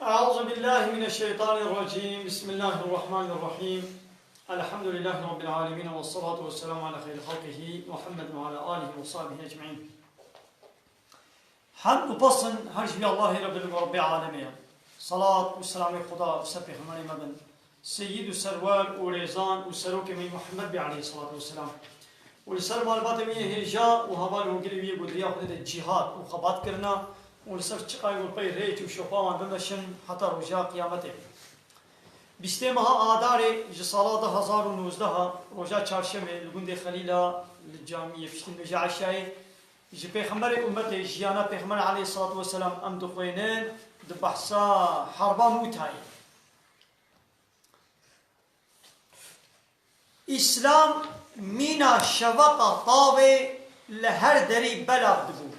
أعوذ بالله من الشيطان الرجيم. بسم الله الرحمن الرحيم. الحمد لله رب العالمين والصلاة والسلام على خير خلقه محمد وعلى آله وصحبه أجمعين. حمد بصن هرج بي الله رب العالمين. صلاة والسلام خدا سبح من مدن سيد السروال وريزان والسروك من محمد عليه الصلاة والسلام. والسلام على باتمية هجاء وهبال وقلبية قدرية خدت الجهاد وخبات كرنا ولسر چقای ورپی ریت و شفاوان بمشن حتی رجا قیامته. بیسته ماه آدار جسالات 2019 رجا چهارشنبه لگوند خلیلا الجامعه پشتین بجا عشای جی پیغمبر امت جیانا پیغمبر علیه الصلاة والسلام ام دخوینن دبحثا حربا موتای. اسلام مینا شوقا طاوه لهر دری بلغ دبو.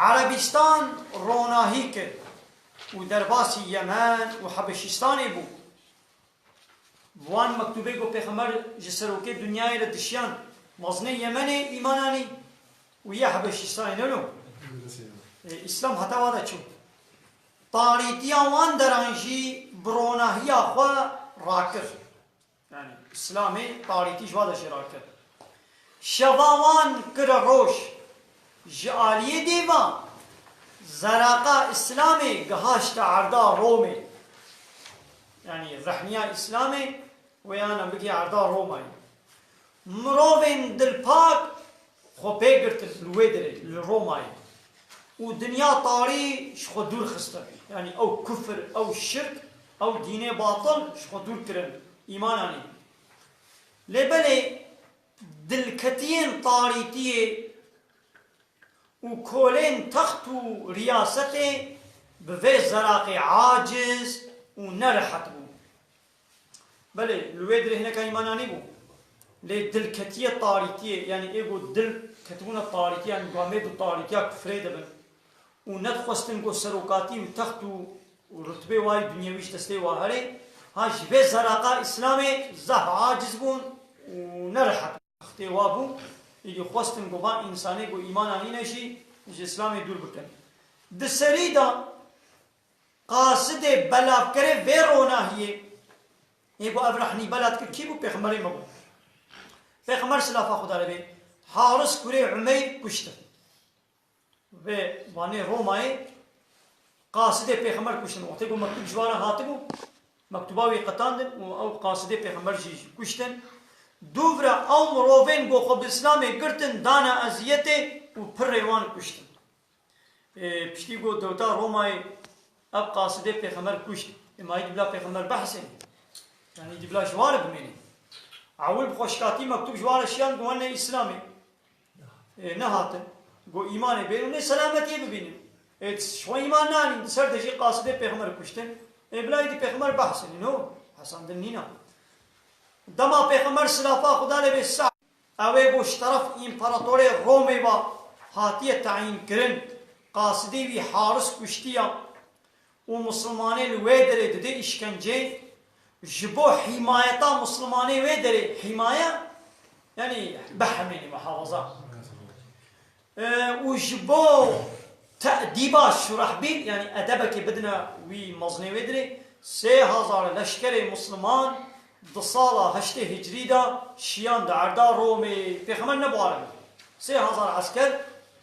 عربستان روناهی کرد و درباسی یمن و حبشستانی بود. وان مکتوبه گو پیغمبر جسروکه دنیای را دشیان مزنه یمن ایمانانی و یه حبشستانی نلو. اسلام حتی وادا چون تاریتیا وان درانجی بروناهی آخوا راکر. یعنی اسلامی تاریتیش وادا شی راکر. شواوان کر روش جالیه دیوان زراقا اسلامی گهاشت عردا رومی یعنی رحنیا اسلامی ویانا بگی عردا رومی مروین دل پاک خو پیگرت لوی دره لرومی و دنیا طاری شخو دور خسته یعنی او کفر او شرک او دین باطل شخو دور کرن ایمانانی لبلی دلکتین طاریتیه و کولین تخت و ریاست به زراق عاجز و نرحت بود. بله لوی دره هنکا ایمانانی بود. لی دلکتی طاریتیه یعنی ایگو دل کتبون طاریتیه یعنی گامه دو طاریتیه کفره دبن و ندخستن گو سروکاتی و تخت و رتبه وای دنیاویش دسته واهره هاش به زراقا اسلام زه عاجز بون و نرحت اخته وابون یه خواستن گو با انسانی گو ایمان آنی نشی از اسلامی دور بکن. دسری دا قاصد بلاب کرے وی روناهیه یه گو ابرحنی بلاد کر کی بو پیغمبری مبو پیغمبر سلافا خدا ربی حارس کره عمیر کشتن و وانه رومای قاصد پیغمبر کشتن وقتی گو مکتوب جوارا هاتی بو مکتوباوی قطاندن و او قاصد پیغمبر جی کشتن دوورا او مروین گو خب اسلامی گرتن دانا ازیته و پر ریوان کشتن پشتی گو دوتا رومای اب قاصده پیغمبر کشت امایی دبلا پیغمبر بحثن یعنی دبلا جوار بمینی اول بخوشکاتی مکتوب جوار شیان گوانه اسلامی نهاتن گو ایمان بینونه سلامتی ببینیم شو ایمان نانی سر دجی قاصده پیغمبر کشتن ابلای دی پیغمبر بحثن نو حسن دن نینا دما پیغمبر سلافا خدا لبه سعب اوه بوش طرف امپراتور رومی با هاتیه تعیین کرن قاصدی وی حارس کشتیا و مسلمانی لوی داره دده اشکنجه جبو حمایتا مسلمانی وی داره حمایه یعنی بحمینی محافظه و جبو تأدیبا شرحبیل یعنی ادبه بدنا وی مزنی وی داره 3000 لشکر مسلمان دو ساله 8 هجری دا شیان دا عردا رومی پیغمبر نبوارم 3000 عسكر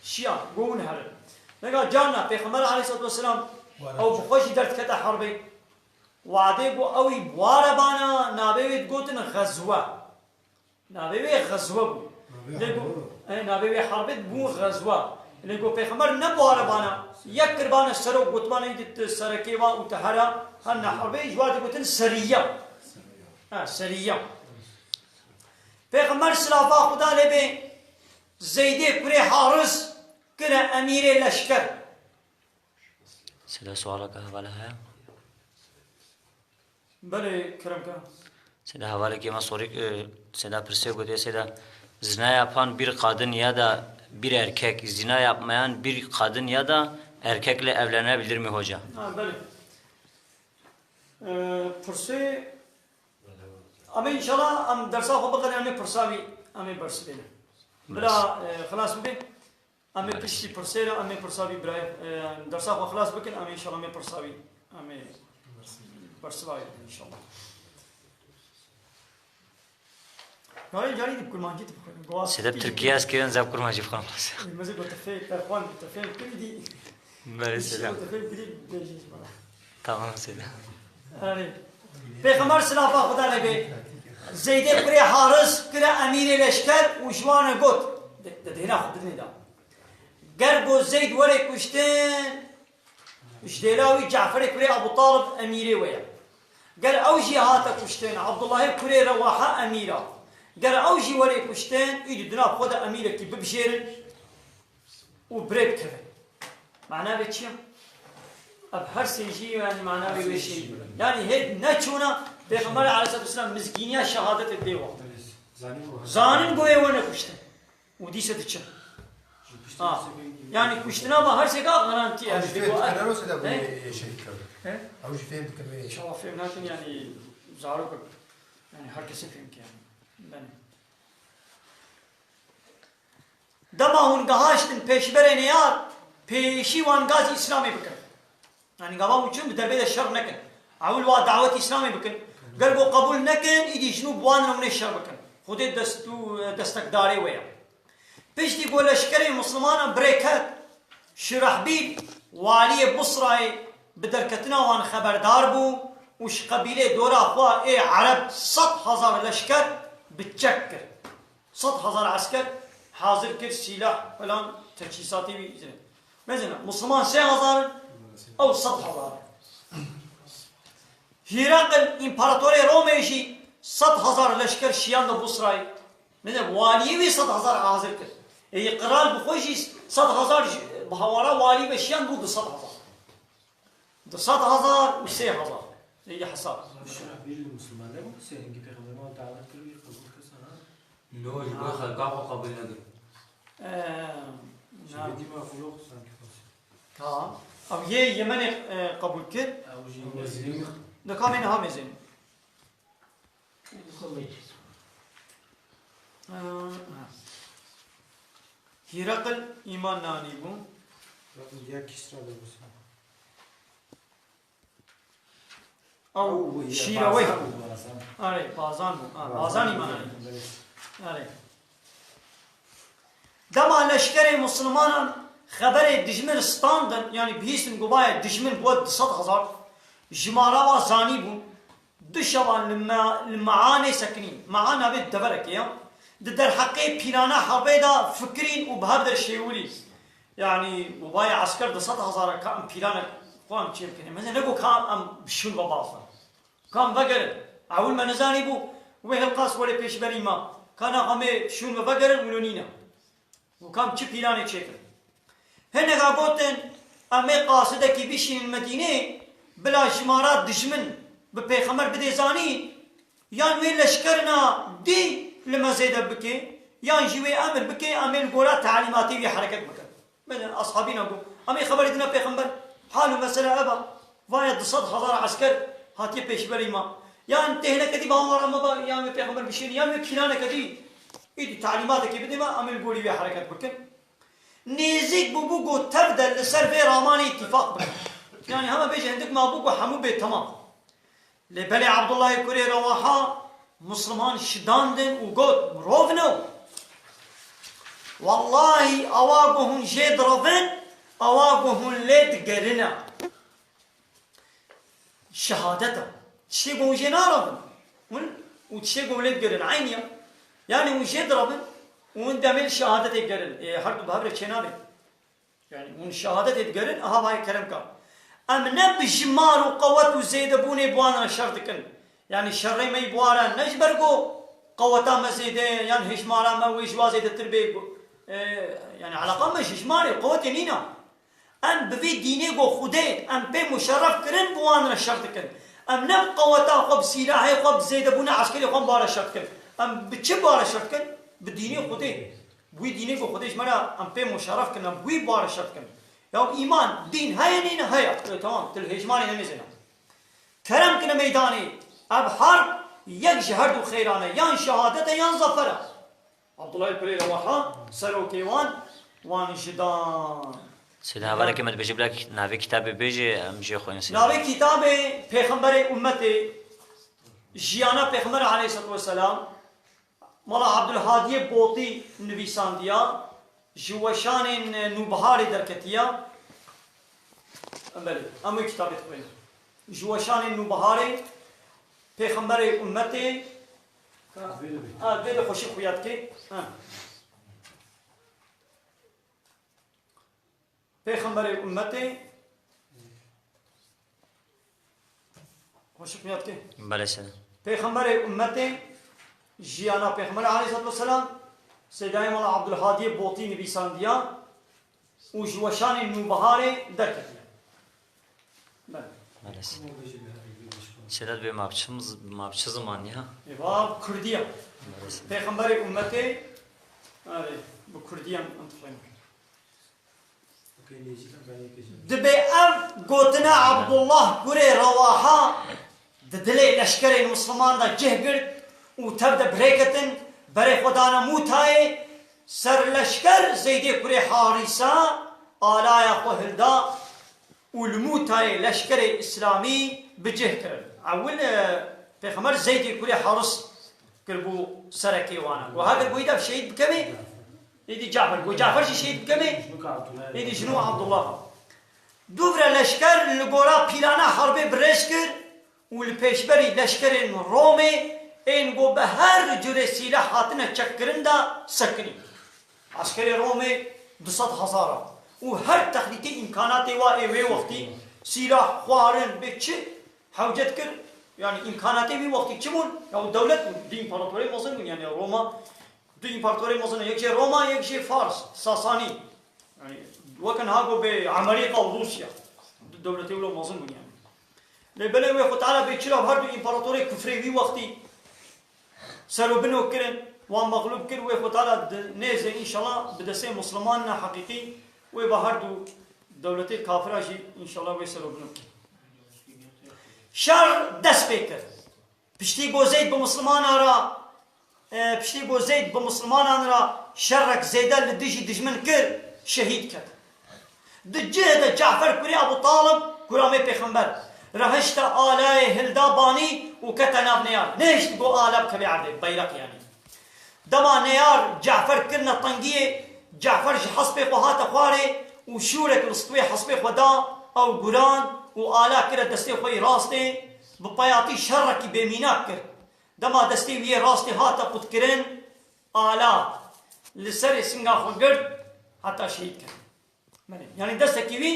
شیان گون هرن نگاه جانا پیغمبر علیه الصلاة والسلام او بخوشی درد کتا حربی وعده گو اوی بواربانا نابیوید گوتن غزوه نابیوی غزوه بو نابیوی حربید بو غزوه نگو پیغمبر نبواربانا یک کربانا سرو گوتبانا ایدت سرکیوان و تحرا هن حربی جوارد گوتن سریه سریه پیغمبر سلافا خدا لبه زیده کره حارس کره امیر لشکر سیدا سوالا که حواله ہے بله کرم که سیدا حواله که ما soru سیدا pırsı götüyor seyda zina yapan bir kadın ya da bir erkek zina yapmayan bir kadın ya da erkekle evlenebilir mi hoca? بله pırsı ama inşallah am dersa خوب بقدر hame pırsavi hame برس بینه بلا خلاص ببین امی پیشی پرسیره امی پرساوی برای درسا خو خلاص بکن امی انشالله امی پرساوی امی برسوای انشالله گاهی جاری دی کرمانجی تو سیده ترکیه است که انزب کرمانجی بخورم مزه بتفیل ترخوان بتفیل کردی بله سیده بتفیل بدی بیجیش بنا تمام سیده آره پیغمبر سلام خدا لبی زیده کره حارس کره امیر لشکر و جوان گوت دهنا خود ندا گربو زید ولی کشتن اشتلاوی جعفر کره ابو طالب امیری ویا گر اوجی هاتا کشتن عبدالله کره رواحه امیرا گر اوجی ولی کشتن ایدی دنا خود امیره کی ببشیرن و بريب كذا معناه بتشيم اب هر سيجي يعني معناه بيشي يعني هيك نتشونا پیغمبر عليه الصلاه والسلام مسكينيا شهادت الديوا زانين گوي ونه كشت ودي ستچ يعني كشتنا ما هر شيء غرانتي يعني انا روس ده شهيد كده او فهمت كمان ان شاء الله فهمنا يعني زارو يعني هر كسي فهم يعني دما هون گهاشتن پیشبر نیار پیشی وان گاز اسلامی بکن يعني قبام وچون بدربه الشر نكن اول وا دعوت اسلامي بكن قلبو قبول نكن يدي جنوب وان من الشر بكن خودي دستك داري ويا بيش دي قول اشكري مسلمان بريكات شرحبيل والي بصرة بدركتنا وان خبردار بو وش قبيلة دورا اخوا ايه عرب 100,000 لشكر بتشكر 100,000 عسكر حاضر كر سلاح فلان تجهيزاتي بي مثلا مسلمان 3,000 او 100,000 هرقل امپراتوری روميشي 100,000 لشکر شیان دو بصرای مثلا والی وی 100,000 حاضر کرد ای قرار بخوشی 100,000 بهوارا والی به شیان بود 100,000 200,000 و 3,000 ای حساب شرحبیل مسلمان نبود سینگی پیغمبر ما دعوت کردی قبول کسانا نو يبغى خلقه قبل نقل شبیدی ما فلوق سانکی ها او یه یمن قبول کرد دکام اینها میزین هرقل ایمان نانی بون یک کسرا بسن او شیروی آره بازان بون بازان ایمان نانی آره دما لشکر مسلمان خبر دجمن ستاندن يعني بهيسن قبايا دجمن بود 100,000 جمارا وزاني بون دشوان المعاني سكنين معانا بيت دبرك يا در حقي بيرانا حبيدا فكرين وبهذا الشيولي يعني قبايا عسكر 100,000 كان بيرانا قام تشيل كني مثلا نقول كان ام بشون بباصا كان بقر اول ما نزاني بو وين القاس ولا بيش بريما كان همه شون بقر ولونينا وكان تشي بيرانا تشيل هنا قابوتن أمي قاصدة كي بيشين المدينة بلا جمارات دجمن ببيخمر بدي زاني يان وين لشكرنا دي لما زيدا بكي يان جيوي أمر بكي أمي القولات تعليماتي في حركة بكي من أصحابينا قول أمي خبر إدنا بيخمر حالو مسألة أبا وايد 100,000 عسكر هاتي بيش بريما يان تهنا كدي باورا مبا يان بيخمر بشين يان بكيلانا كدي إيدي تعليماتي بدي ما أمي القولي في حركة بكي نيزيك بوبوغو تبدأ لسر في راماني اتفاق بك يعني هما بيجي عندك ما بوغو حمو بيت تمام لبلي عبد الله كوري رواحا مسلمان شداندن وقود مروفنو والله اواقوهن جيد رفن اواقوهن ليد قرنا شهادته تشيقو جينا رفن وتشيقو ليد قرنا عينيا يعني وجيد رفن وان دمل شهادت يقرن هر دو بهبر چنابه يعني وان شهادت يقرن اها باي كلام كان ام نبجمار وقوت وزيد بوني بوانا شرط كن يعني شر ما يبوارا نجبرغو قوتا مزيد يعني هشمارا ما ويجوا زيد تربيغو يعني على قم هشماري قوت نينا ام بفي دينيغو خودي ام بي مشرف كرن بوانا شرط كن ام نب قوتا خب سلاحي خب زيد بونا عسكري خب بارا شرط كن ام بتشي بارا شرط كن بديني خودي بوي ديني کو خودش مرا ام په مشرف کنم بوي بار شرط کنم یا ایمان دین ہے نہیں نہ ہے تمام تل هجمانی نمیزنم کرم کنه میدانی اب حرب یک جهر دو خیرانه یان شهادت یان ظفر عبد الله البري رواحه سرو کیوان وان جدان سيدا هوالا كما بيجيب لك نافي كتاب بيجي امجي خوين سيدا ناوی کتاب پیغمبر امت جیانا پیغمبر علیه الصلوة والسلام مالا عبدالهادی بوطی نویسان دیا جوشان نوبهار درکتیا بله اما کتابت خوین جوشان نوبهار پیغمبر امت بده خوشی خویاد که پیغمبر امت خوشی خویاد که بله سيدا پیغمبر امت جیانا پیغمبر علیه السلام سیدای مولا عبدالهادی بوطی نویسان دیا و جوشان نوبهار درکتیا بله بله سيدا سيدا بي ما بچه زمان يا ایواب کردیا بله سيدا پیغمبر امت bu Kurdiyam انتخابیم دبي قوتنا عبد الله قري رواحا ددلي لشكري المسلمان دا جهقر وتبدا بريكتن بري خدانا موتاي سر لشكر زيدي قري حارسا آلايا قهلدا والموتاي لشكري اسلامي بجهكر اول پیغمبر زيدي قري حارس كربو سركي وانا وهذا بويدا شهيد بكمي يدي جعفر وجعفر شهيد بكمي يدي شنو عبد الله دوبرا لشكر لقورا بيلانا حربي بريشكر والبيشبري لشكر رومي انقو بهر جري سلاح هاتنا تشكرن دا سكني عسكري رومي 200,000 وهر تخليتي امكاناتي واي وقتي سلاح خوارن بكش حوجت كر يعني امكاناتي بي وقتي كمون او دولة دي امبراطوري مصر يعني روما دي امبراطوري مصر يكشي روما يكشي فارس ساساني يعني وكان هاكو بأمريكا وروسيا دولتي ولا مصر يعني لبلا ويخو تعالى بيتشلا بهردو امبراطوري كفري بي وقتي سالو بنو كرن وان مغلوب كر ويخو تعالى نيزه ان شاء الله بدسي مسلمان حقيقي وبهردو دولتي كافرة شي ان شاء الله ويسالو بنو شر دست بكر بشتي بو زيد بمسلمان را بشتي بو زيد بمسلمان را شرك زيدا لديجي دجمن كر شهيد كر دجهد جعفر كري ابو طالب كرامي پیغمبر رهشت آلاء هلدا باني وكتنا بنيار ليش تقول آلاء كبي عبد بيرق يعني دما نيار جعفر كرنا طنقية جعفر حسبي قهات خواري وشورك الاسطوي حسبي خدا او قران وآلاء كرا دستي خوي راستي ببياتي شركي بميناك كر دما دستي ويه راستي هاتا قد كرن آلاء لسر سنگا خو قرد حتى شهيد كر يعني دستكي وي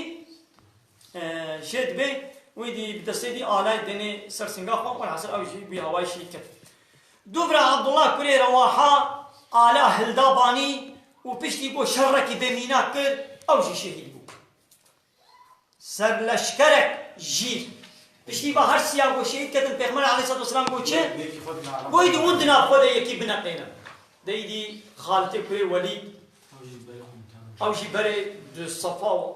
شهد بي ويدي بدستي دي آلاء ديني سر سنگا خو والحسر او شهيد بي هواي شهيد كر دوبرا عبد الله كري رواحا آلاء هلداباني وبشتي بو شركي بميناك كر او شهيد بو سر لشکرک جیر بشتی با هر سیاه گو شهید کردن پیغمبر علیه الصلوة والسلام گو چه؟ گویدی اون دنا خود یکی بنقینا دیدی خالت کوی ولید او جی بره دو صفا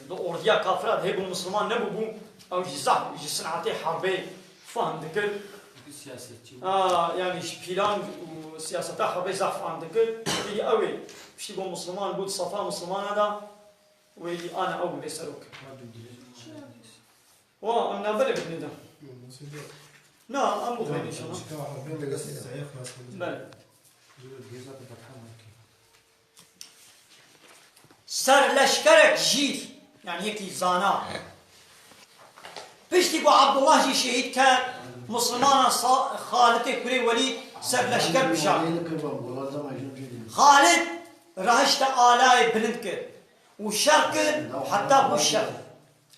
دو اردیا کافرات هیبو مسلمان نبو بو او جی زحب جی صنعتی حربی فهم دکر يعني بلان وسياسة حربي زحف عندك في أوي بشتي بو مسلمان بود صفا مسلمان هذا ويجي أنا أول بيسألوك أنا بلي بدني ده لا أمو خير إن شاء الله بلي سر لشكرك جير يعني هيك زانا بيشتي بو عبد الله جي شهيد كان مسلمان خالد كري وليد سر لشكر بشار خالد رهشت آلاء بلندكر وشركر حتى بو الشر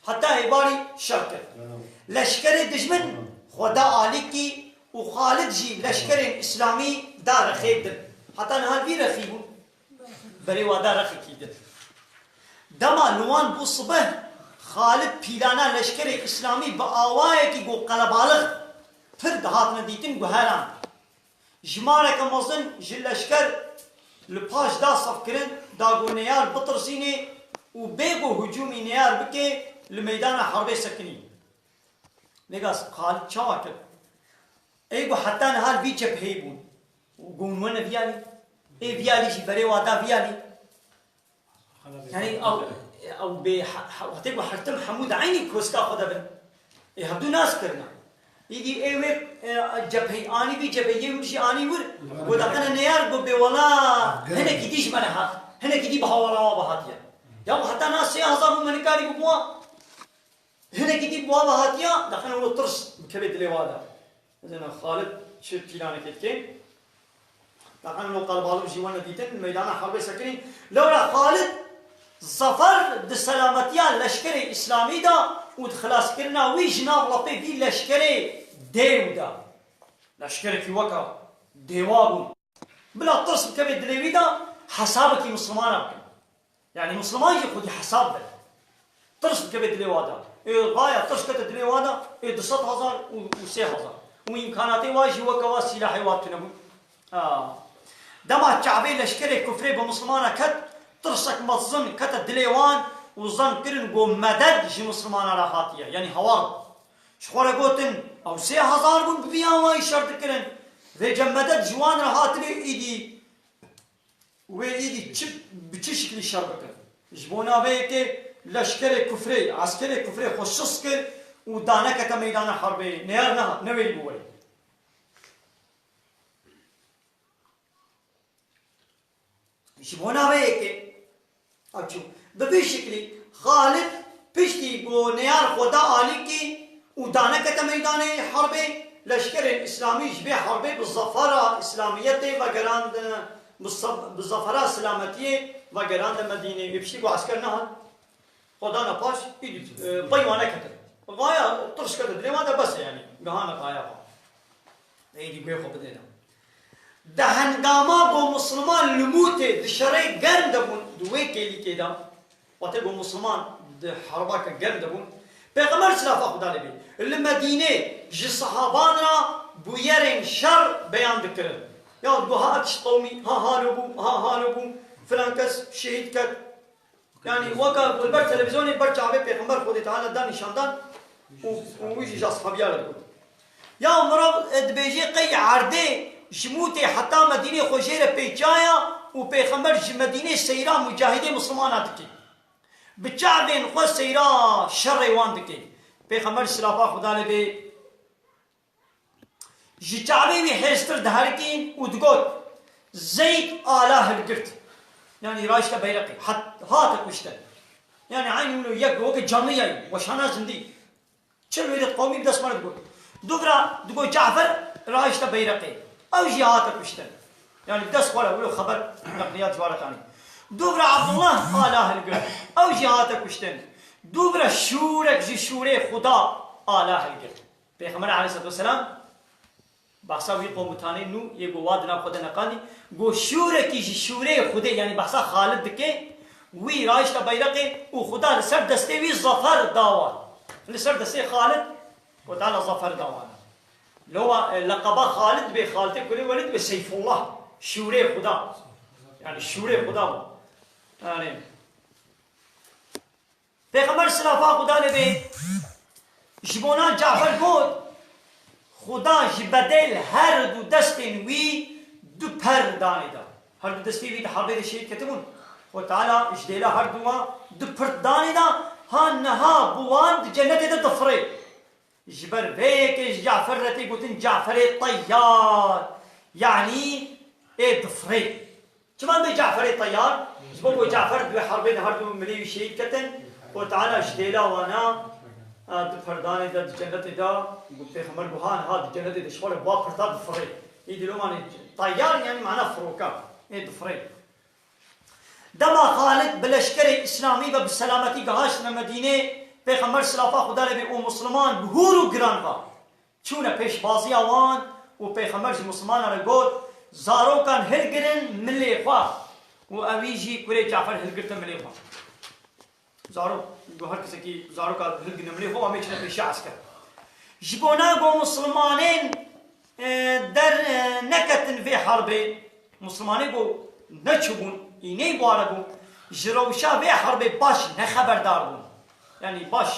حتى هباري شركر لشكر دجمن خدا عليكي وخالد جي لشكر إسلامي دار خيب حتى نهار بي رخيبون بري ودا رخي كيدن دما نوان بو صبح خالد بيلانا لشكر إسلامي بآوايا كي قو قلبالغ فرد هاتنا ديتن قو هيران جمارك مزن جل لشكر لباش دا صف كرن دا قو نيار بطرسيني وبيقو هجومي نيار بكي لميدان حربي سكني لقاس خالد شواكر ايقو حتى نهار بي جبهي بون وقون وانا فيالي اي فيالي جي بري وادا فيالي يعني او هتبقى حرتم حمود عيني كوسكا خدا بن يهبدو ناس كرنا يجي ايوه جبهي اني بي جبهي يمشي اني ور ودقنا نيار بو بولا هنا كيديش منها هنا كيدي بهولا وبهاتيا يا حتى ناس 3000 من كاري بوا هنا كيدي بوا بهاتيا دقنا ولو ترس كبد لوادا زين خالد شو بلانه كتكين دقنا لو قلبالو جيوانا ديتن الميدان حرب سكرين لولا خالد ظفر د سلامتيان لشکر اسلامی دا و خلاص کرنا وی جناب لپی بی لشکر دیو دا لشکر کی وکا دیوابون بلا ترس بكبي دلوي دا حسابك مسلمان يعني مسلمان يخذ حساب ده ترس بكبي دلوي دا غاية ترس كت دلوي دا 200,000 و 3000 وإمكاناتي واجي وكوا سلاحي واتنبو دما الشعبي لشكري كفري بمسلمان كت ترسك مظن كت دليوان وظن كرن قو مدد جي مسلمان على خاطية يعني هوار شخورة قوتن أو 3000 بون ببيان واي شرط كرن ذي جمدد جوان رهاتلي إيدي وإيدي بچه شكل شرط كرن جبونا بيكي لشكري كفري عسكري كفري خصوص كر ودانا كتا ميدان حربي نيار نها نويل بوي جبونا بيكي أبشو ببي شكلي خالد بشتي بو نيار خدا آلي كي ودانا كتا ميدان حربي لشكر الإسلامي جبه حربي بالظفرة إسلامية وقراند بالظفرة سلامتية وقراند مدينة بشتي بو عسكر نها خدا نباش بيوانا كتر غاية ترش كتر لماذا بس يعني قهانا غاية ايدي بيخو بدينا ده هنگاما بو مسلمان لموته ده شرعي گرم دبون دوه كيلي كده وقت بو مسلمان ده حرباك گرم دبون پیغمبر سلافا خدا لبي المدينة جي صحابانا بو يرين شر بيان دكرن يا بو ها اتش قومي ها هاربو فلان كس شهيد كت يعني وقع بالبر تلفزيوني برجع به پیغمبر خود تعالى دا نشاندان ويجي جا صحابيا لكم يا مراب دبيجي قي عرده جموتي حتى مدينة خوجيرة بيجايا وبيغمبر مدينة سيرا مجاهدين مسلمانات كي بچعبين خو سيرا شر وان دكي پیغمبر سلافا خدا لبي جي چعبين حيستر دهركين ودقوت زيد آلاه القرت يعني رايشتا بيرقي هاتك وشتا يعني عيني منو يك وقت جامعي وشانا زندي چل ويرد قومي بدس مرد قول دوغرا دقو جعفر رايشتا بيرقي او جي هاتك وشتا يعني بدس ولا ولو خبر نقليات جوارة ثاني دوغرا عبد الله آلاه القرت او جي هاتك وشتا دوغرا شورك جي شوري خدا آلاه القرت پیغمبر عليه الصلاة والسلام بحثا وی قوم تاني نو يگو وادنا خود نقاني گو شوره کی شوره خوده يعني بحثا خالد دكي وی رايشتا بيرقي و خدا لسر دسته وی ظفر داوان لسر دسته خالد وتعالى ظفر داوان لو لقبا خالد بي خالد كل ولد بسيف الله شوره خدا يعني شوره خدا يعني پیغمبر سلافا خدا نبي جبونا جعفر قول خدا جبدل هر دو دستین وی دو پر دانی دا هر دو دستی وی دا حربه شهید کتبون خود تعالی اجدیلا هر دو پر دانی دا ها نها بوان دا جنت دا دفره جبر ویک جعفر رتی گوتن جعفر طیار یعنی ای دفره چمان بی جعفر طیار جبو جعفر دو حربه هر دو ملیوی شهید کتن خود تعالی اجدیلا وانا فرداني دا جنة دا پیغمبر بوهان هاد جنة دا شغل بوا فردا دفري يدي لو ماني طيار يعني معناه فروكا ايه دفري دما خالد بلشكر اسلامي بالسلامتي قهاشنا مدينه پیغمبر سلافا خدا لبي او مسلمان بهورو گرانوا چونه پیش بازی اوان و پیغمبر مسلمان را گفت زارو کان هلگرن ملی خوا و اویجی کوری جعفر هلگرت ملی خوا زارو هر کسی که زارو کا هلگ نملی هو همیشه پیش عسکر جبونا گو مسلمانین در نکتن في حرب مسلمانین گو نچبون اینه باره گو جروشا في حرب باش نخبردار بون يعني باش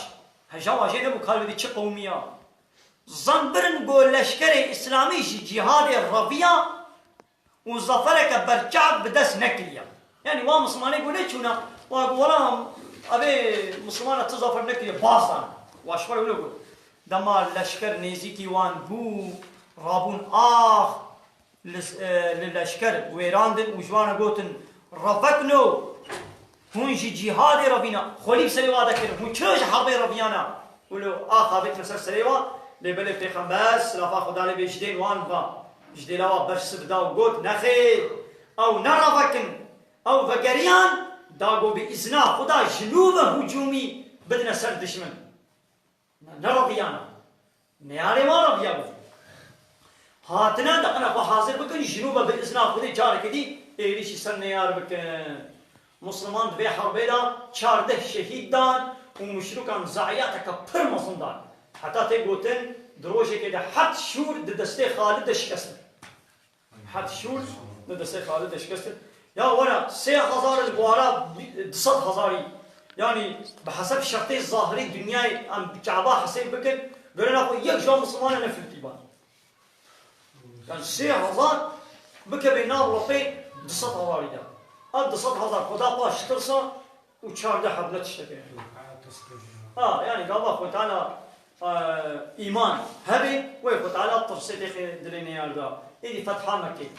هجا واجه نبو کار بدی چه قومیا زنبرن گو لشکر اسلامی جهاد رویا و ظفرک برچعب بدست نکلیا يعني وا مسلمانين گو نچونا ولا أبي مسلمان تظفر نكري باصا واشفر ولا قول دما لشكر نيزيكي وان بو رابون للشكر ويراندن وجوانا قوتن رفقنو هونجي جهاد ربنا خليف سليوا ذكر هون تشج حرب ربيانا ولو بيت مسر سليوا لبل پیغمبر سلافا خدا له بجدين وان با جديلا برس بدا وقوت نخي او نرفكن او فقريان داغو بإذن خدا جنوب هجومي بدنا سر دشمن نربيانا نياري ما ربيا هاتنا دقنا حاضر بكن جنوب بإذن خدا جار كدي ايريش سر نيار بكن مسلمان به حربيدا 14 شهيد دان ومشركان زعياتك برمصن دان حتى تقولن دروجه كده حد شور دستي خالد شكست حد شور دستي خالد شكست يا ورا 3000 البوارا 100,000 يعني بحسب الشرطي الظاهري الدنيا ام كعبه حسين بكن قالنا اخو يك جو مسلمان انا في التيبان يعني 3000 بك بينا وروبي 100,000 ده ال 100,000 خدا باش ترسا وشارده حبلت تشتكي يعني قال اخو تعالى ايمان هبي ويخو تعالى تفسير دليني ياردا ايدي فتحه مكي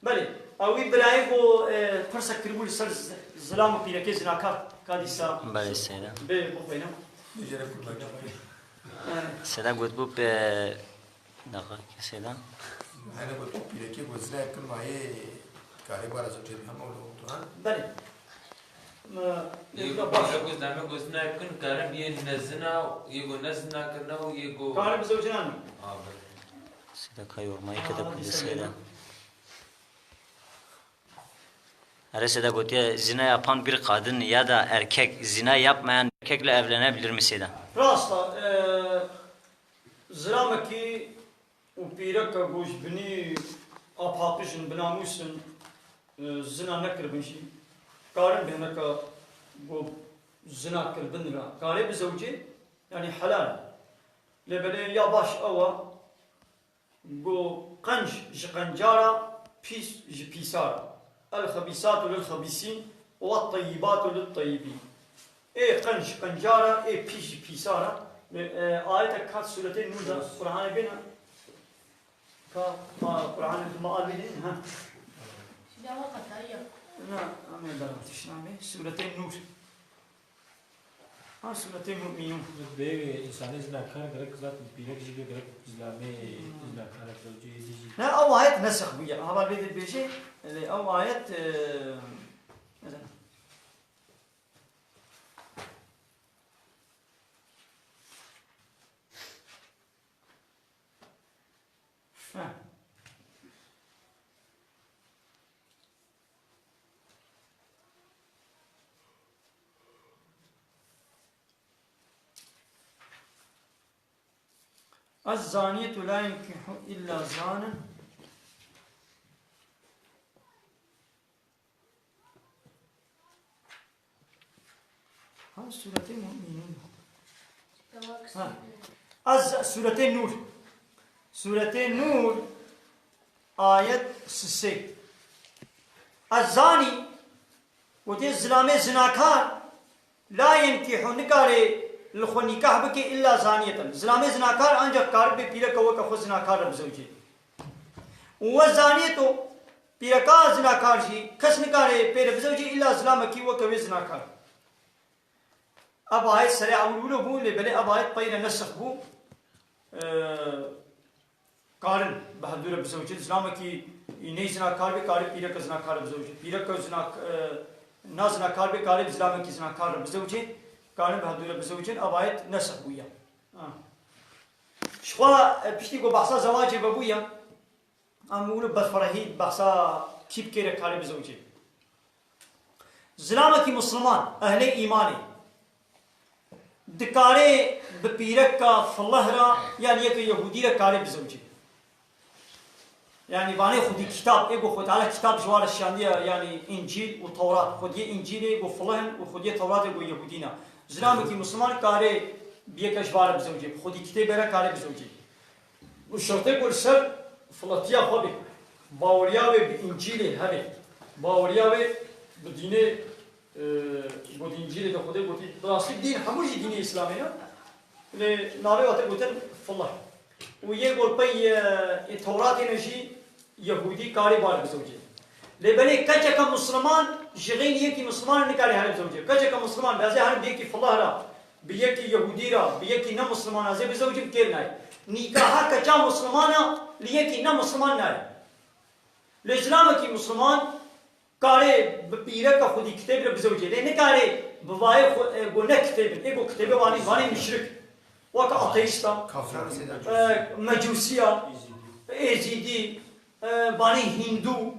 بله او ابراهيم فرسك كربول سر زلام بيركي زناكار كاديسا بله سيدا بخوينا سيدا قلت بو دقيقة سيدا أنا قلت بيركي وزنا كل ما هي كاريبارا زوجي هم أولو تران بله يقول باشا قصدنا قصدنا يمكن كارم ينزنا يقول نزنا كنا ويقول كارب زوجنا سيدا كايور ما يكتب كل سيدا Her seda gotiye zina yapan bir kadın ya da erkek zina yapmayan erkekle evlenebilir mi Seda? Rasta zramaki u piraka goş bini apapışın binamusun zina nekrbinşi karın binaka bu zina krbinra kare bir zevci yani halal lebele ya baş ava bu qanj jqanjara pis jpisara الخبيثات للخبيثين والطيبات للطيبين. قنج قنجارة بيش بيسارة. آية كات سورتين نوزا قرآن بينا. قرآن ما قال بينا ها. شنو وقت هي؟ لا أنا درت شنو عمي سورتين نور. سورتين مؤمنون. بيجي إنسان إذا كان غير كذا بيجي غير إسلامي إذا كان زوجي يجي. لا أو آية نسخ بيا هذا بيد بيجي اللي أو آية مثلا الزانية لا ينكح إلا زانا سورتين مؤمنون سورتين نور سورتين نور آية 6 الزاني ودي الزلامة زناكار لا ينكح نكاري لخو نكاح بكي إلا زانية زلامة زناكار أنجا كارب بيرك وكا زناكار بزوجي والزانية بيركا زناكار جي كس نكاري بير بزوجي إلا زلامة كي وكا زناكار أبايت سريع أولو بو لبلي أبايت طينا نسخ بو قارن بهدور بزوجي زلامة كي إني زناكار بكارب بيرك زناكار بزوجي بيرك زناكار بكارب زلامة كي زناكار بزوجي قارن بهدور بزوجي أبايت نسخ بويا شخوا بشتي قو بحثا زواجي ببويا أمولو بفرهيد بحثا كيب كيرك كارب بزوجي زلامة كي مسلمان أهل إيماني دكاري ببيرك فاللهرة يعني يك يهودي كاري بزوجي يعني باني خدي كتاب إيجو خد على كتاب جوار الشاندية يعني إنجيل وتوراة خدي إنجيل إيجو فلهم وخدي توراة إيجو يهودينا زلامك مسلمان كاري بيك جوار بزوجي خدي كتاب برا كاري بزوجي والشرط يقول سر فلاتيا خبي باوريا بإنجيل هبي باوريا بدينه قلت إنجيل ده خده قلت براسي دين هموجي دين إسلامي ناري وقت قلت فالله ويقول بي التوراة نجي يهودي كاري بار بزوجي لبني كجا كمسلمان جغين يكي مسلمان نكاري هرب زوجي كجا كمسلمان بازي هرب بيكي فالله را بيكي يهودي را بيكي نم مسلمان ازي بزوجي بكير ناي نكاح كجا مسلمانا ليكي نم مسلمان ناي الإسلام كي مسلمان كاري ببيرة كخودي كتاب بزوجي لأن كاري بواي قلنا كتاب إيجو كتاب واني مشرك وكا أتيستا Kafirler Seyda. مجوسية إيزيدي باني هندو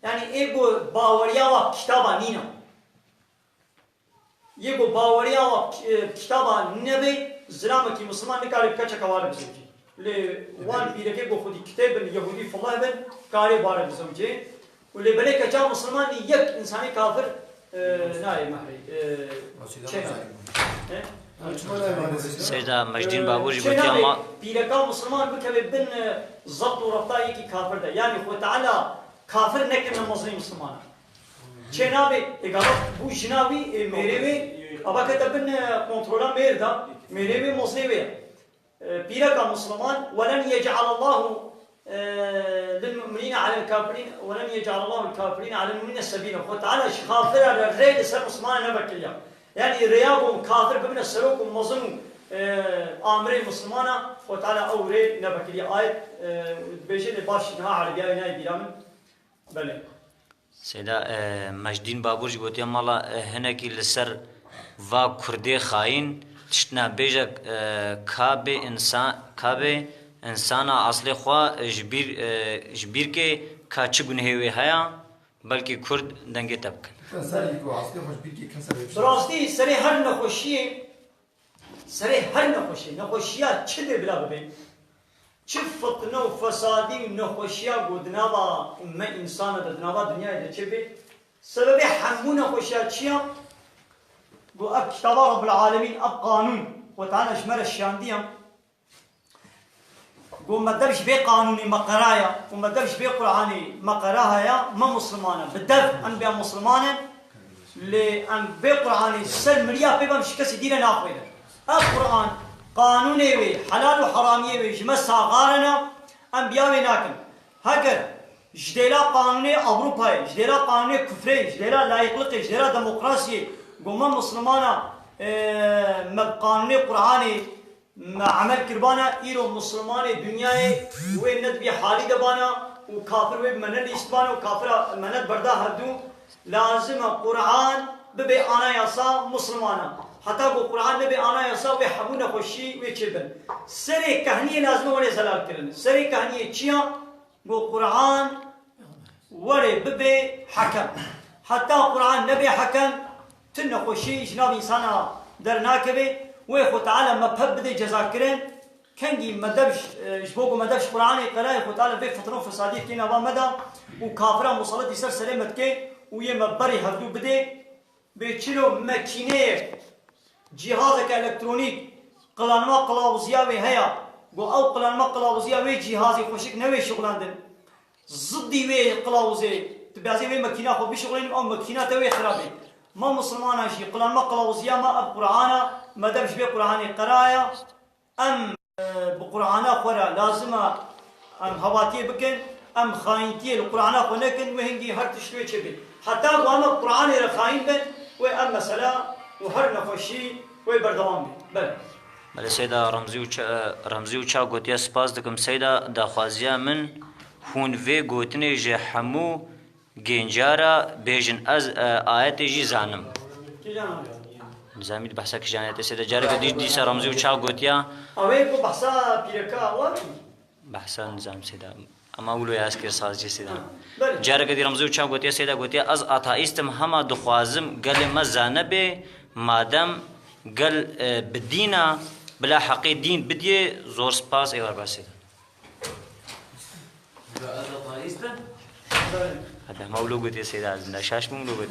يعني إيجو باوريا وكتابا نينا يجو باوريا وكتابا نبي زلامة كي مسلمان نكاري بكتشا كوارب زوجي لوان بيرك إيجو خودي كتاب اليهودي فالله بن كاري بارب زوجي واللي بليك جا مسلمان يك إنساني كافر ناي محري سيدا مجدين بابوجي قلت يا ما بيركا مسلمان بكبي بن ضبط وربطا يكي كافر ده يعني خو تعالى كافر نكن مسلم مسلمان جنابي اگرب بو جنابي میرے میں ابا كتبن كنترولا مير ده میرے میں مسلم بيركا مسلمان ولن يجعل الله للمؤمنين على الكافرين ولن يجعل الله الكافرين على المؤمنين سبيلا خو تعالى خافر على الريد سر مسلمان نبكيا يعني رياضهم كافر بمن السلوك مظلم آمرين مسلمانا وتعالى أوري نبكي آية بيجي باش نها عربية ناي بيرامن بله سيدا مجدين بابوجي قلت يا مالا هناكي لسر و كردي خاين تشتنا بيجا كابي انسان اصلي خوا جبير كي كاچ گنهوي هيا بلكي كرد دنگي تبكن براستی سری هر نخوشی نخوشیات چه بلا ببین چه فتنه و فسادی و نخوشیات گودناوا امه انسان دناوا دنیای ده چه بی سبب همو نخوشیات چیه گو اب کتاب رب العالمین اب قانون و تعالى شمر الشاندیم گو مدبش بي قانوني مقرايا ومدبش بي قرآني مقراها يا ما مسلمانا بدف أنبياء مسلمانا لأنبياء قرآني سل مريا بيبا مش كسي دينا ناقوينا القرآن قانوني وي حلال وحرامي وي جمسا غارنا أنبياء ويناكن هكذا جديلا قانوني أوروبا جديلا قانوني كفري جديلا لايقلقي جديلا ديمقراسي قوما مسلمانا قانوني قرآني عمل كربانا إيرو مسلماني دنياي وين ندبي حالي دبانا وكافر وين من الإسبان وكافر من البردا هردو لازم القرآن ببي أنا يسا مسلمانا حتى القرآن ببي أنا يسا ويحمونا خوشي ويشبن سري كهنية لازم ولي زلال كرن سري كهنية چيا القرآن ولي ببي حكم حتى القرآن نبي حكم تن خوشي جناب إنسانا درناكبي ويخو تعالى ما بده جزاكرين كنجي مدبش جبوكو مدبش قرآني قراءة خو تعالى في فترة فسادية كينا ومدى وكافرة مصالة يسر سلامة كي ويه مبري هردو بده بيشيلو ماكينة جهازك الكترونيك قلانما قلاوزيا وهيا او قلانما قلاوزيا وي جهازي خوشك نوي شغلاندن ضدي وي قلاوزي تبازي وي ماكينة خو بشغلين او ماكينة توي خرابي ما مسلمان شي قلانما قلاوزيا ما القرآن ما دامش بي قرآن قراية أم بقرآن خورا لازم أم هواتي بكن أم خاينتي القرآن خونكن وهنجي هر تشتوي شبه حتى قام القرآن رخاين بن وأم مسألة وهر نخوشي وبردوام بن بله سيدا رمزي وچا گوتيا سپاس دكم سيدا داخوازيا من هون في گوتني جي حمو گنجارا بيجن از آيات جي زانم كي جانا نظامي بحثا كجانية سيدا جارك دي سا رمزي وچا گوتيا اوه بحثا بيركا واري بحثا نظام سيدا اما اولو ياس كير ساز جي سيدا جارك دي رمزي وچا گوتيا سيدا گوتيا از آتائيستم هما دخوازم قل ما زانبه مادام قل بدينا بلا حقي دين بدي زور سباس ايوار باسيدا هذا مولو قلت يا سيدا عزنا شاش مولو قلت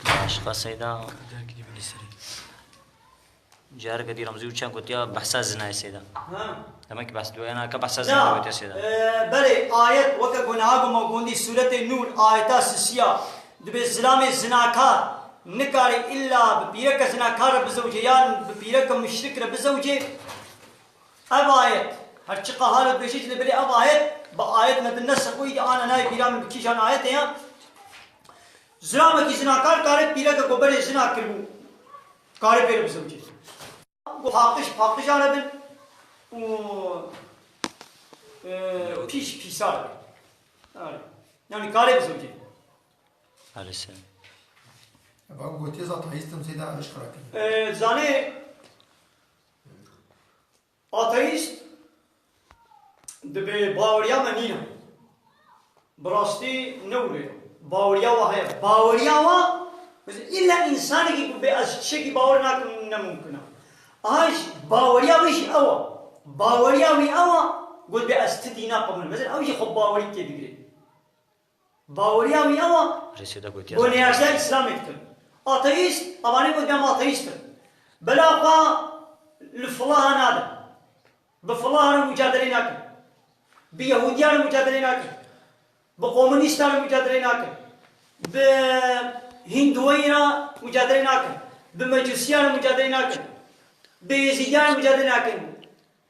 عشقا سيدا جار قدي رمزي وشان قلت يا بحثا زنا يا سيدا لما كي بحث انا كبحثا زنا قلت يا سيدا بلي آيات وكا قناغو موقوندي سورة النور آياتا سسيا دبي الزلامة زناكار نكاري إلا ببيرك زناكار بزوجة يعني ببيرك مشرك بزوجة أبايت هرشقة هذا بيجي تبلي أبايت بآيت مد النص قوي أنا ناي بيرام بكيشان آيت يا زلامة كي زناكار كاره بيرك قبل زنا كربو كاره بير بزوجة فاقش أنا بن و بيسار يعني كاره بزوجة عليه السلام بقى قلت إذا أتايستم سيدا إيش خلاك زاني آتئیست دبی باوریا منینا براستی نوره باوریا و هیا باوریا و إلا إنساني كي بأشياء كي باورنا نممكنه آج باوریا ويش أوا باوریا وي أوا قد بأستدينا قبل مثلا أوش خب باوري كي دقري باوریا وي أوا بني أشياء إسلام يتكلم آتئیست أباني قد بيام آتئیست بلا قا لفلان هذا بفلان مجادله ناكل بيهوديان مجادله ناكل بقومونيستان مجادله ناكل بهندوين مجادله ناكل بمجوسيان مجادله ناكل بيزيديان مجادله ناكل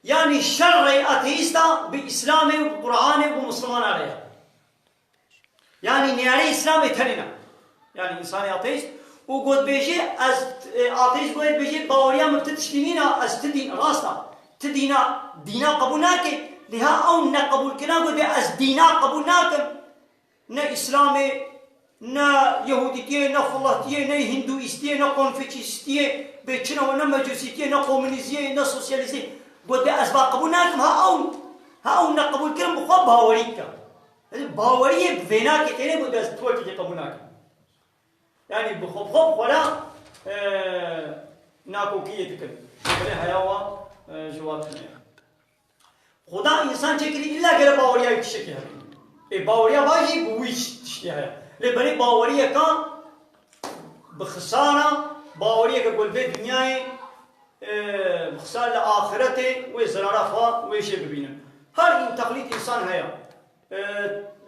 يعني شر أتيستا بإسلام وقرآن ومسلمان عليها يعني نياري إسلام تنينا يعني إنسان أتيست وقد بيجي أز أتيست قد بيجي باوريا مبتدشتينينا أز تدين راسنا تدينا دينا قبولناك لها أو نقبول كنا قد بأز دينا قبولناكم نا إسلامي نا يهوديتيه نا فلاتيه نا هندويستيه نا كونفوشيستيه بيتشنا ونا مجوسيتيه نا كومونيزيه نا سوسياليزيه قد بأز باقبولناكم ها أو نقبول كنا بخواب باوريكا باوريه بفيناك تاني قد بأز توكي قبولناكم يعني بخوب ولا ناكوكية تكن بلا هياوا جواتنا خدا إنسان شكلي إلا غير باوريا يتشكي هذا باوريا باجي بويش تشكي هذا لبني باوريا كان بخسارة باوريا كقول بيت دنياي بخسارة لآخرته وزرارة فا ويش ببينه هر تقليد إنسان هيا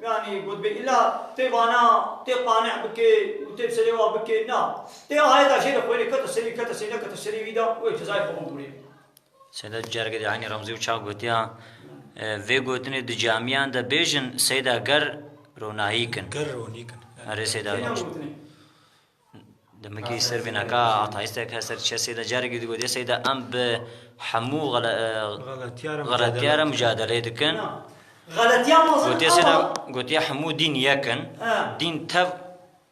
يعني قد بي إلا تبانا تقانع بكي وتبسليوا بكي نا هذا شيء خويني كتسلي ويدا ويتزاي فمبوري سيدا جرگ يعني رمزي وچا گوتیا وی گوتنی د جامعان د بیژن سیدا گر روناهیکن اره سیدا دمکی سر بنا کا عطایسته که سر چه سیدا جرگ دی گوتیا سیدا ام به حمو غلطیار مجادله دکن غلطيا مظن قلت يا سيدا قلت يا حمو دين يكن دين تف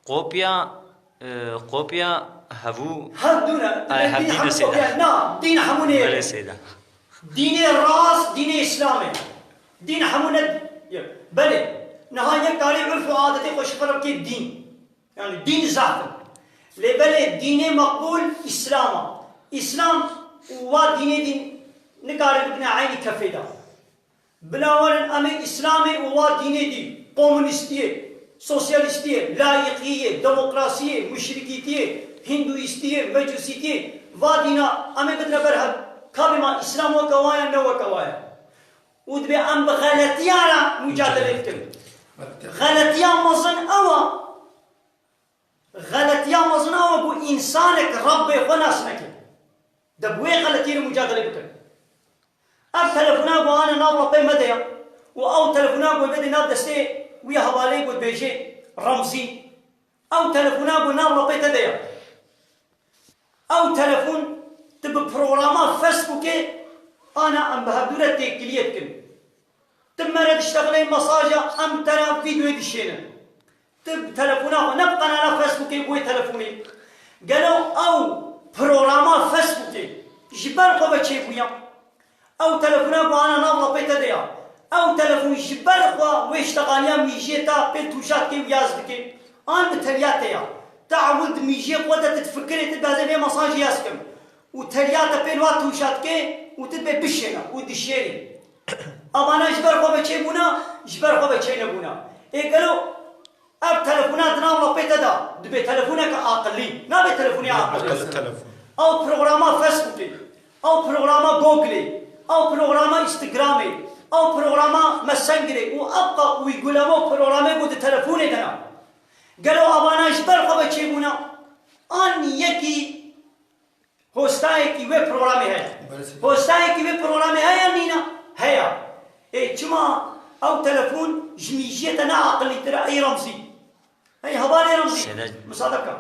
قوبيا هفو هدونا دين سيدا نا دين حموني بلا سيدا دين الراس دين اسلامي دين حمونا بلى نهاية قالي عرف عادتي خوش فرق كي دين يعني دين زعفر لبلى دين مقبول اسلام ودين نقارب بنا عيني كفيدا بلاورن أمي إسلامي ووا ديني دي كومونيستية سوسياليستية لايقية ديمقراطية مشركية هندويستية مجوسية وادينا أمي بدنا برهب كابما إسلام وكوايا نو وكوايا ودبي أم بغلطيانا مجادلة كم غلطيا مظن أوا بو إنسانك ربي وناسنك دبوي غلطيا مجادلة بكم أب تلفونا وانا ناب ربي مديا أو تلفونا وبدي ناب دستي ويا حوالي بود بيجي رمزي أو تلفونا وناب ربي تديا أو تلفون تب برنامج فيسبوك أنا أم بهدورة تكليت كم تب مرة تشتغلي مساجة أم ترى فيديو دشينا تب تلفونا ونبقى أنا فيسبوك بوي تلفوني قالوا أو برنامج فيسبوك جبار قبة شيء ويا أو تلفونا وانا نابلا بيتا ديا أو تلفون جبال خوا ويشتغاليا ميجيتا بيتوشات كي ويازدكي أنا بترياتيا تعود ميجي قوة تتفكري تتبازي بيه مصاجي ياسكم وترياتا بينوات توشات كي وتتبي بشينا ودشيري أبانا جبال خوا بيشي بونا جبال خوا بيشي نبونا إيه قالوا أب تلفونات نابلا بيتا دا دبي تلفونك أقلي نابي تلفوني أقلي أو برنامج فيسبوكي أو برنامج جوجلي أو برنامج إنستغرامي أو برنامج ماسنجري وأبقى ويقولوا برنامج بود تلفوني دنا گلو آواناش برخو بچه بونا آن یکی هۆستایەکی وێ پرۆگرامی هەیە هۆستایەکی وێ پرۆگرامی هەیە نینە هەیە چما ئەو تەلەفۆن ژمیژێتە نائاقلیترە ئەی ڕەمزی ئەی هەبارێ ڕەمزی مسادەکە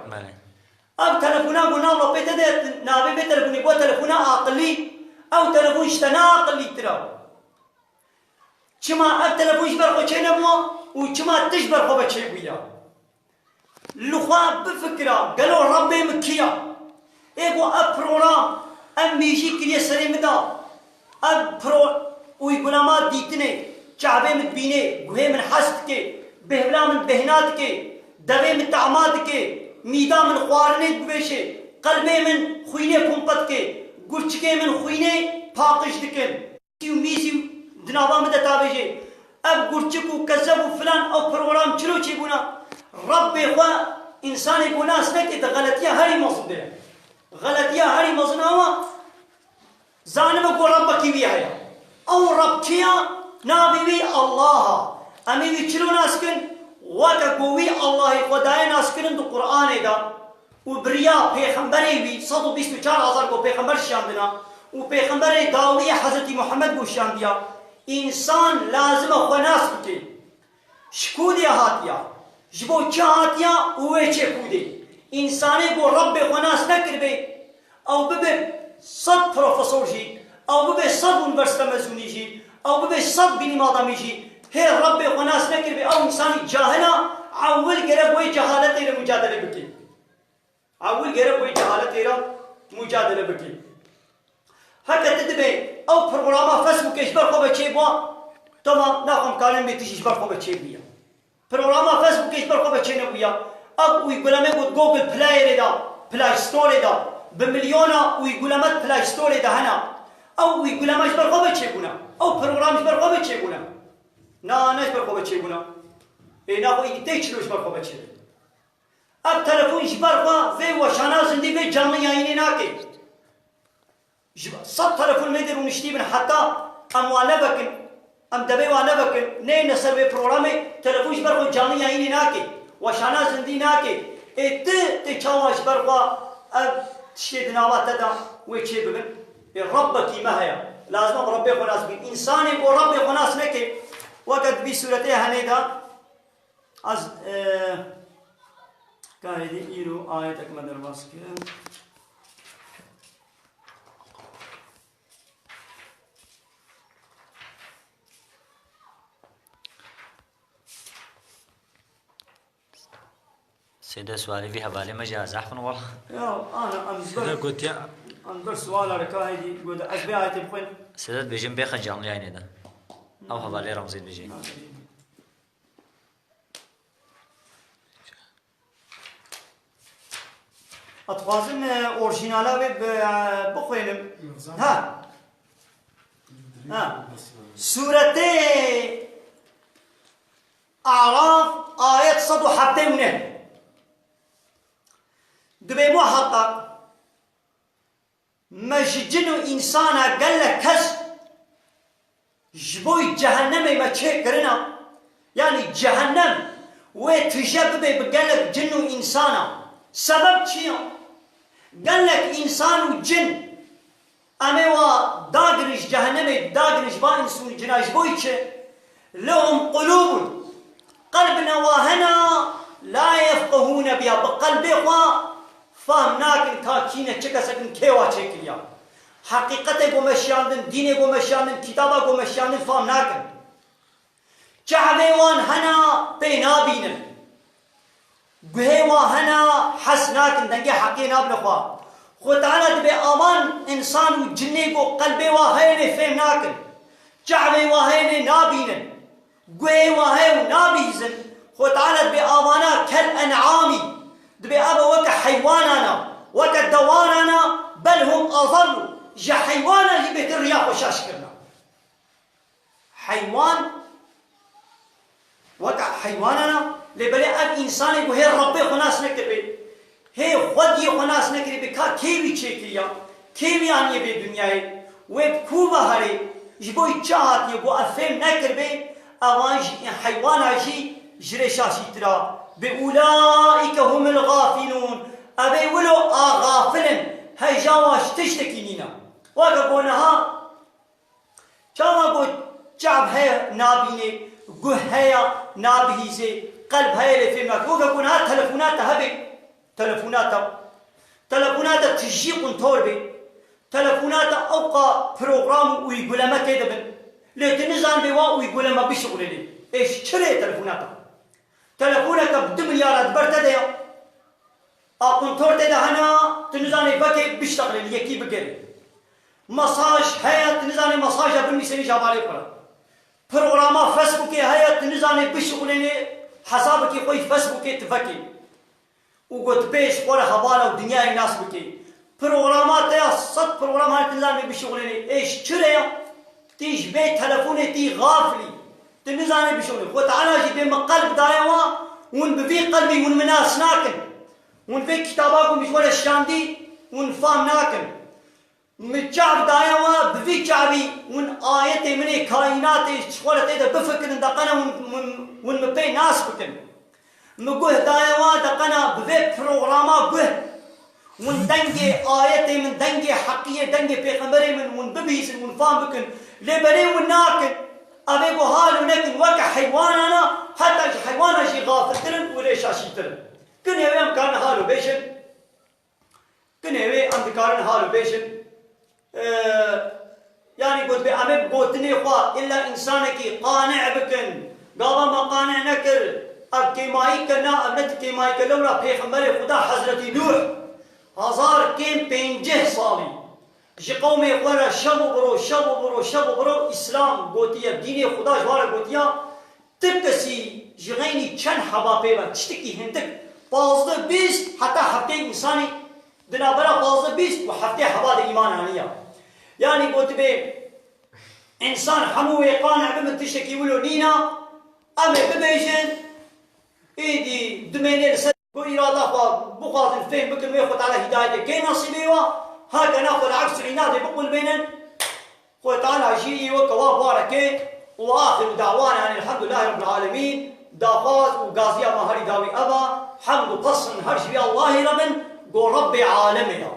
ئەو تەلەفۆنا بۆ ناڵۆ پێتە دێت نابێ بێ تەلەفۆنی بۆ تەلەفۆنا عاقلی ئەو تەلەفۆن شتە نائاقلیترە چما ئەو تەلەفۆنش بەرخۆ چێ نەبووە و چما تش بەرخۆ بەچێ بوویە لخوا بفکرە گەلۆ ڕەبێ مکیە ایگو اب پروگرام ام میجی کریه سری مدا اب پرو اوی گلامات دیتنه چعبه مت بینه گوه من حسد کے بهلا من بهنات کے دوه من تعماد کے میدا من خوارنه گوشه قلبه من خوینه پمپت کے گرچکه من خوینه پاقش دکن کیو میزی دنابا مده تابجه اب گرچکو کذب و فلان او پروگرام چلو چی بونا رب خوا انسان گناس نکه ده غلطیه هری مصده غلطیه هری مزناوه زانم کو رب کی وی ہے او رب کیا نابی وی الله امی وی چلو ناسکن وقت گوی الله خدای ناسکن تو قرآن دا و بریا پیغمبری وی 124,000 کو پیغمبر شاندنا و پیغمبر داوی حضرت محمد کو شاندیا انسان لازم خناس بکی شکودی هاتیا جبو چه هاتیا اوه چه کودی انسانی کو رب خناس نکر بی او ببه 100 پروفسور جی او ببه 100 اونورسیته مزونی جی او ببه 100 بینیم آدمی جی هی رب خناس نکر بی او انسانی جاهلا اول گره بوی جهالت ایره مجادله بکی اول گره بوی جهالت ایره مجادله بکی حتی تدبه او پروگراما فیسبوک اشبر خوبه چه بوا تمام نخم کارم بیتیش اشبر خوبه چه بیا پروگراما فیسبوک اشبر خوبه چه نبویا اب ويقول جوجل بلاي دا بلاي ستور دا بمليونا ويقول بلاي ستور دا هنا او ويقول ما اجبر قوه تشيبونا او برنامج اجبر قوه تشيبونا نا اجبر قوه تشيبونا اي نا هو يتيچلو اجبر قوه تشيب اب تلفون اجبر قوه في وشانا زندي في جامع يايني ناكي صد تلفون ميدر ونشتي من حتى اموانا بكن ام دبي وانا بكن ني نسر في برنامج تلفون اجبر قوه جامع يايني ناكي وشانا زندی ناکه تی چاواش برقا اب تشید نوات دا وی چه ببین رب کی مهیا لازم رب خناس بین انسانی کو رب خناس نکه وقت بی صورته هنه دا از قاعده ایرو آیتک مدر باس کرن سيدة سؤالي في حوالي مجاز عفوا والله يا انا قلت يا انظر سؤال على كاهدي قد اشبه ايتم خل سيدة بيجن بيخ جان يعني ده او حوالي رمزي بيجي اتخوازم اورجينالا بخوينم ها سورة اعراف آيات 107 دبي محقق مججن انسانا قال لك كز جبوي جهنم ما تشكرنا يعني جهنم وتجب بقلب جن انسانا سبب شيء قال لك انسان وجن اموا داغرج جهنم داغرج با انسان جناج بويتش لهم قلوب قلبنا وهنا لا يفقهون بها بقلبي فهم ناكن كاكينة چكا سكن كيوا چكليا حقيقته کو مشاندن دينه کو مشاندن كتابه کو مشاندن فهم ناكن چعبيوان هنا بينا بينن گهوا هنا حس ناكن دنگي حقي ناب نخوا خود تعالى دبي امان انسان و جنه کو قلبه واهين فهم ناكن چعبه واهين نابينن گهوا هين نابيزن خود تعالى دبي امانا كالانعامي دبي أبا وك حيواننا وك دواننا بل هم أضلوا جا حيوانا اللي بيت الرياح وشاش كرنا حيوان وك حيواننا لبلي أب إنسان يقول هي ربي خناس نكربي هي خودي خناس نكربي كا كيوي چيكريا كيوي آنيه بي دنياي ويب كوبا هاري جبوي چاهت يقول أفهم نكربي أوان حيوانا جي جري شاشي ترا بأولئك هم الغافلون أبي ولو غافل هاي جاواش تشتكي لنا وقبونها كما قلت شعب هي نابيني قه هي نابيزي قلب هي اللي في مك وقبونها تلفوناتها هبي تلفوناتها تجي قنطور بي تلفوناتها أوقع بروغرام ويقول ما كذبن لكن نزان بوا ويقول ما بيشغل لي إيش شري تلفونك ب2 مليار برتديا قنطور تدا هنا تنزاني بكي بيشتغل يكي بقري مساج هيا تنزاني مساج بالمثال جابالي قرا بروغراما فيسبوك هيا تنزاني بيشغل حسابك خوي فيسبوك تفكي وقلت بيش قرا حواله ودنيا الناس بكي بروغرامات يا صد بروغرامات تنزاني بيشغل ايش شريا تيج بيت تلفوني تي غافلي تنزاني بشغل وتعالى جي بين قلب دايما ون بفي قلبي ون مناس ناكن ون في كتاباكم مش ولا الشاندي ون فام ناكن متشعب دايما بفي شعبي ون آيتي من كائناتي شوالة تيدا بفكر دقنا ون مبي ناس بكن مقوه دايما دقنا بفي بروغراما قوه ون دنجي آيتي من دنجي حقية دنجي بيغمبري من ون ببيس ون فام بكن لبني ون ناكن أبيكو هالو نكن وكا حيواننا حتى حيوانا شي غافلترن ولا شاشيترن كن يوي أمكان هالو بيشن كن يوي أمكان هالو بيشن يعني قلت بأمب قوتني خوا إلا إنسانك قانع بكن قابا ما قانع نكر أب كيماي كنا أبنت كيماي كلورا بيخمبر خدا حضرتي نوح هزار كيم بينجه صالي جي قومي قرا شبو برو اسلام گوتیا دین خدا جوار گوتیا تکسی جغینی چند حبا پیبا تشتکی هندک 15-20 حتى هفته انسانی دنابرا 15-20 و هفته حبا ده ایمان آنیا يعني قلت به انسان همو قانع بمن تشتكي ولو نينا اما ببيجن ايدي دميني لسد إرادة بقاطن فين بكل ويخوت على هدايته كي نصيبه هكذا ناخذ عكس العناد بقول بينن قلت تعالى شيء وكواب باركه واخر دعوانا ان الحمد لله رب العالمين دافات وغازيه ما هري داوي ابا حمد قصر هرش بي الله ربن قول رب عالمنا